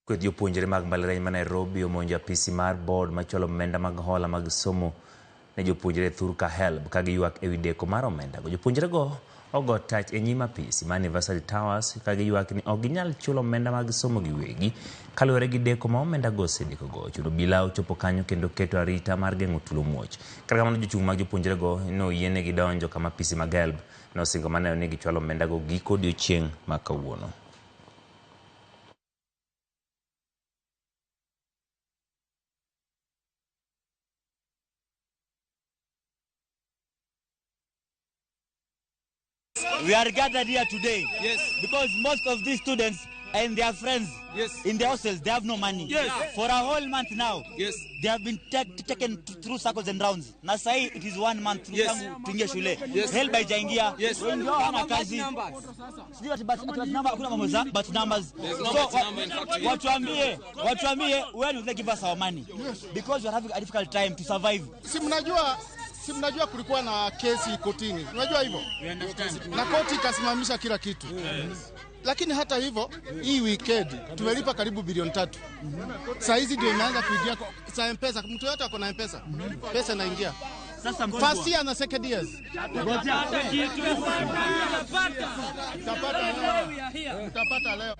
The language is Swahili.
Kweth jopuonjre mag mbalariany ma Nairobi omonjo apisi mar board macholo omenda mag hola mag somo ne jopuonjre Thurka HELB ka giywak ewi deko mar omenda go. Jopuonjre go ogo tach e nyim apisi ma University Towers ka giywak ni ok ginyal chulo omenda mag somo giwegi kaluwore gi deko ma omenda go osedeko go. Chuno obila ochopo kanyo kendo keto arita mar geng'o tulo muoch. Kata kamano jochung' mag jopuonjre go noyienegi donjo kama apisi mag HELB nosingo maneno ni gichwalo omenda go giko odiochieng' ma kawuono. We are gathered here today because most of these students and their friends in the hostels, they have no money. For a whole month now, they have been taken through circles and rounds. Nasai, it is 1 month to shule. Held by Jaingia. When you are kazi, but numbers. So what when will they give us our money? Because we are having a difficult time to survive. Si mnajua kulikuwa na kesi kotini. Unajua hivyo? Na koti ikasimamisha kila kitu. Lakini hata hivyo, hii weekend tumelipa karibu bilioni 3. Saa hizi ndio imeanza kuingia saa M-Pesa. Mtu yote ako na M-Pesa. Pesa inaingia. Sasa first year na second years. Utapata leo.